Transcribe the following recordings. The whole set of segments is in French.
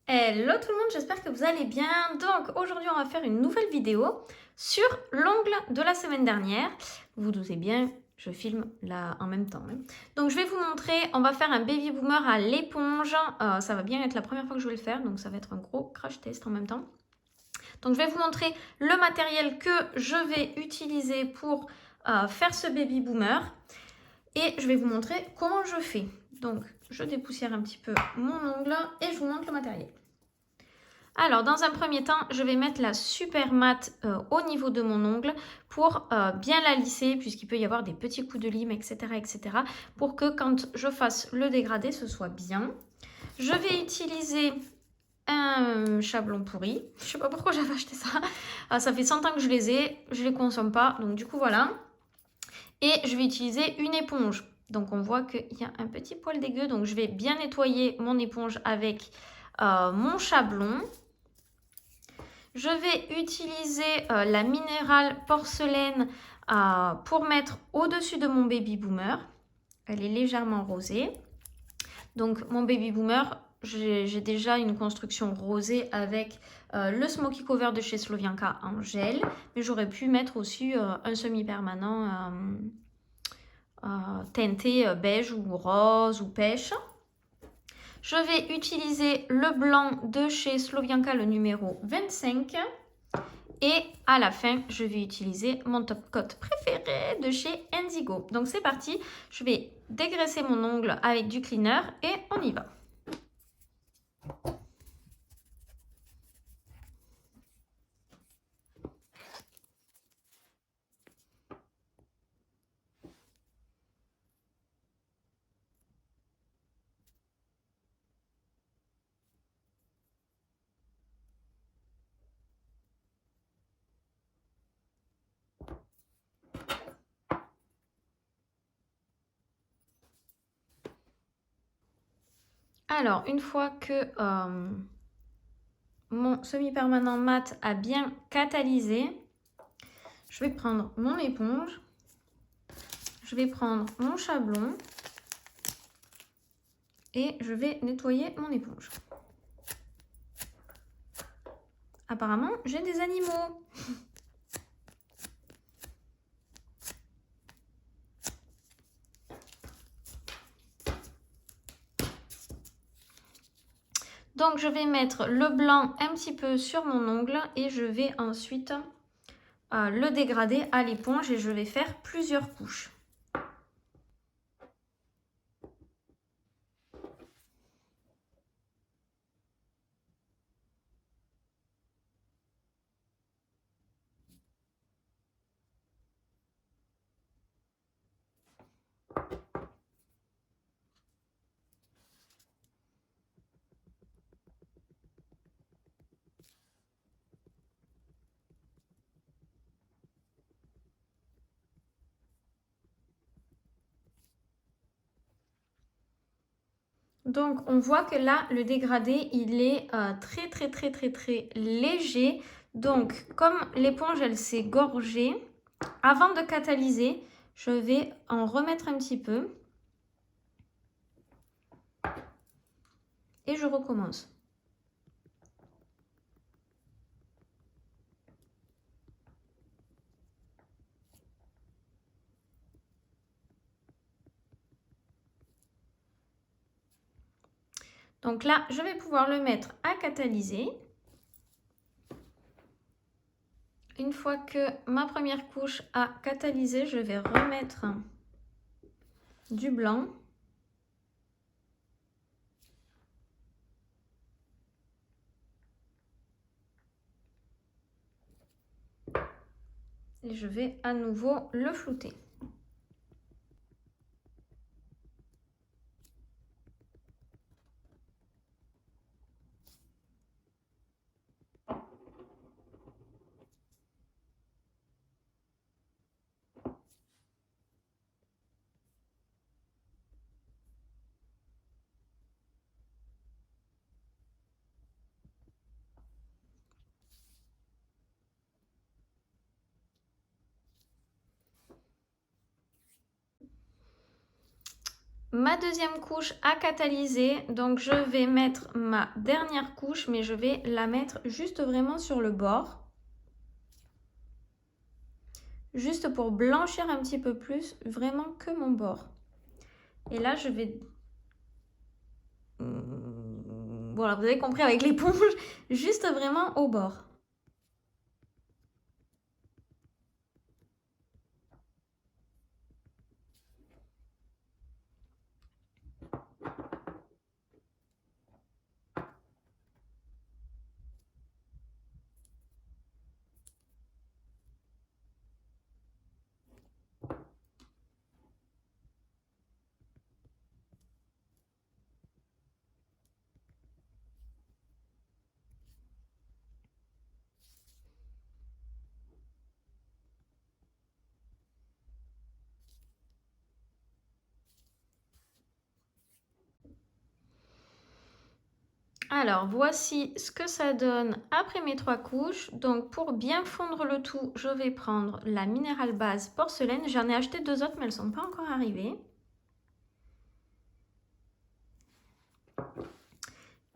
Hello tout le monde, j'espère que vous allez bien. Donc aujourd'hui on va faire une nouvelle vidéo sur l'ongle de la semaine dernière. Vous vous doutez bien, je filme là en même temps. Donc je vais vous montrer, on va faire un baby boomer à l'éponge. Ça va bien être la première fois que je vais le faire, donc ça va être un gros crash test en même temps. Donc je vais vous montrer le matériel que je vais utiliser pour faire ce baby boomer. Et je vais vous montrer comment je fais. Donc je dépoussière un petit peu mon ongle et je vous montre le matériel. Alors, dans un premier temps, je vais mettre la super mat au niveau de mon ongle pour bien la lisser, puisqu'il peut y avoir des petits coups de lime, etc., pour que quand je fasse le dégradé, ce soit bien. Je vais utiliser un chablon pourri. Je ne sais pas pourquoi j'avais acheté ça. Ça fait 100 ans que je les ai, je ne les consomme pas, donc du coup, voilà. Et je vais utiliser une éponge. Donc, on voit qu'il y a un petit poil dégueu, donc je vais bien nettoyer mon éponge avec mon chablon. Je vais utiliser la minérale porcelaine pour mettre au-dessus de mon baby boomer. Elle est légèrement rosée. Donc mon baby boomer, j'ai déjà une construction rosée avec le smoky cover de chez Slovianka en gel. Mais j'aurais pu mettre aussi un semi-permanent teinté beige ou rose ou pêche. Je vais utiliser le blanc de chez Slovianka, le numéro 25. Et à la fin, je vais utiliser mon top coat préféré de chez Indigo. Donc c'est parti, je vais dégraisser mon ongle avec du cleaner et on y va. Alors, une fois que mon semi-permanent mat a bien catalysé, je vais prendre mon éponge, je vais prendre mon chablon et je vais nettoyer mon éponge. Apparemment, j'ai des animaux. Donc, je vais mettre le blanc un petit peu sur mon ongle et je vais ensuite le dégrader à l'éponge et je vais faire plusieurs couches. Donc, on voit que là, le dégradé, il est très léger. Donc, comme l'éponge, elle s'est gorgée, avant de catalyser, je vais en remettre un petit peu. Et je recommence. Donc là, je vais pouvoir le mettre à catalyser. Une fois que ma première couche a catalysé, je vais remettre du blanc. Et je vais à nouveau le flouter. Ma deuxième couche a catalysé, donc je vais mettre ma dernière couche, mais je vais la mettre juste vraiment sur le bord. Juste pour blanchir un petit peu plus, vraiment que mon bord. Et là, je vais... Voilà, vous avez compris avec l'éponge, juste vraiment au bord. Alors, voici ce que ça donne après mes 3 couches. Donc, pour bien fondre le tout, je vais prendre la Mineral Base Porcelaine. J'en ai acheté 2 autres, mais elles ne sont pas encore arrivées.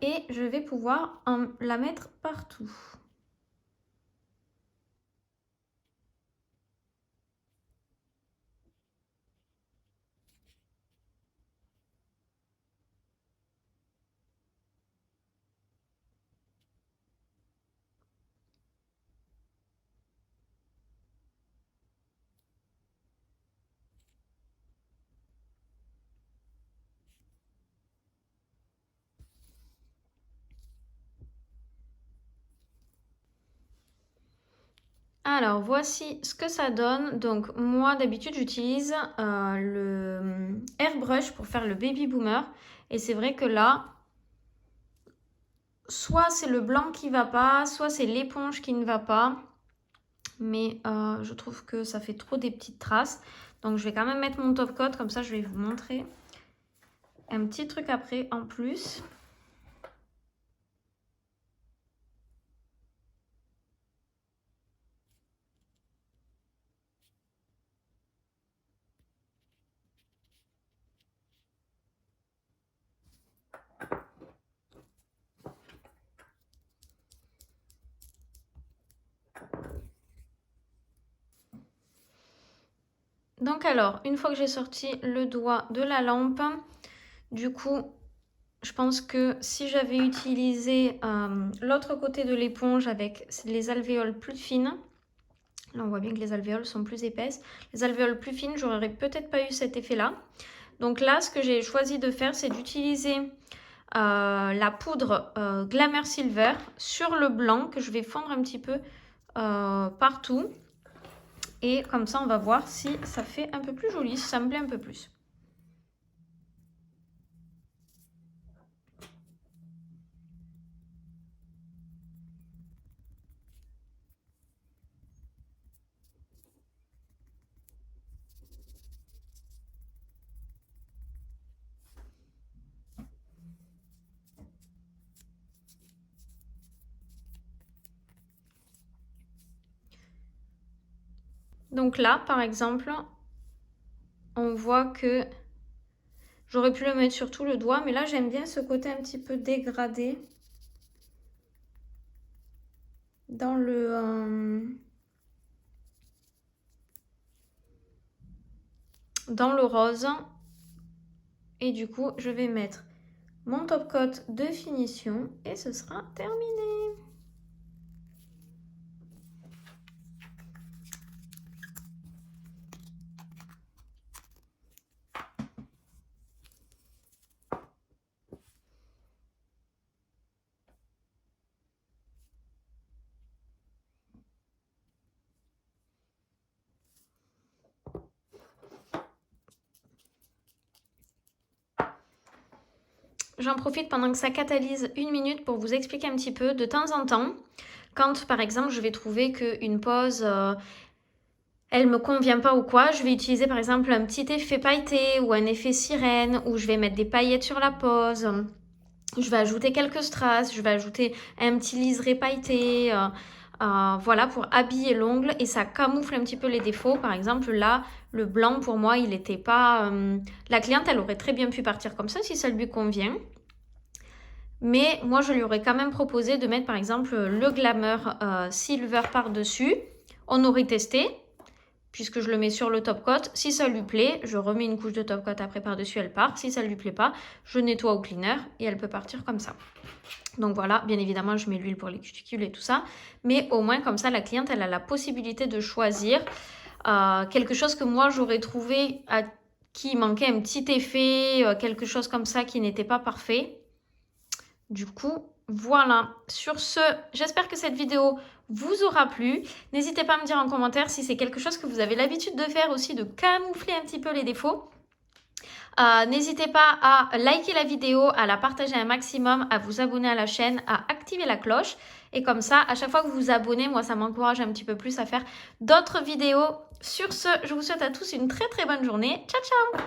Et je vais pouvoir la mettre partout. Alors, voici ce que ça donne. Donc, moi, d'habitude, j'utilise le airbrush pour faire le baby boomer. Et c'est vrai que là, soit c'est le blanc qui va pas, soit c'est l'éponge qui ne va pas. Mais je trouve que ça fait trop des petites traces. Donc, je vais quand même mettre mon top coat. Comme ça, je vais vous montrer un petit truc après en plus. Donc alors, une fois que j'ai sorti le doigt de la lampe, du coup, je pense que si j'avais utilisé l'autre côté de l'éponge avec les alvéoles plus fines, là on voit bien que les alvéoles sont plus épaisses, les alvéoles plus fines, j'aurais peut-être pas eu cet effet-là. Donc là, ce que j'ai choisi de faire, c'est d'utiliser la poudre Glamour Silver sur le blanc que je vais fondre un petit peu partout. Et comme ça, on va voir si ça fait un peu plus joli, si ça me plaît un peu plus. Donc là, par exemple, on voit que j'aurais pu le mettre sur tout le doigt, mais là, j'aime bien ce côté un petit peu dégradé dans le rose. Et du coup, je vais mettre mon top coat de finition et ce sera terminé. J'en profite pendant que ça catalyse 1 minute pour vous expliquer un petit peu. De temps en temps, quand par exemple je vais trouver qu'une pose elle me convient pas ou quoi, je vais utiliser par exemple un petit effet pailleté ou un effet sirène, où je vais mettre des paillettes sur la pose. Je vais ajouter quelques strass, je vais ajouter un petit liseré pailleté. Voilà, pour habiller l'ongle et ça camoufle un petit peu les défauts. Par exemple, là, le blanc, pour moi, il n'était pas... La cliente, elle aurait très bien pu partir comme ça si ça lui convient. Mais moi, je lui aurais quand même proposé de mettre, par exemple, le Glamour Silver par-dessus. On aurait testé, puisque je le mets sur le top coat. Si ça lui plaît, je remets une couche de top coat après par-dessus, elle part. Si ça ne lui plaît pas, je nettoie au cleaner et elle peut partir comme ça. Donc voilà, bien évidemment, je mets l'huile pour les cuticules et tout ça. Mais au moins, comme ça, la cliente, elle a la possibilité de choisir quelque chose que moi, j'aurais trouvé qui manquait un petit effet, quelque chose comme ça qui n'était pas parfait. Du coup, voilà. Sur ce, j'espère que cette vidéo vous aura plu. N'hésitez pas à me dire en commentaire si c'est quelque chose que vous avez l'habitude de faire aussi, de camoufler un petit peu les défauts. N'hésitez pas à liker la vidéo, à la partager un maximum, à vous abonner à la chaîne, à activer la cloche. Et comme ça, à chaque fois que vous vous abonnez, moi, ça m'encourage un petit peu plus à faire d'autres vidéos. Sur ce, je vous souhaite à tous une très très bonne journée. Ciao, ciao!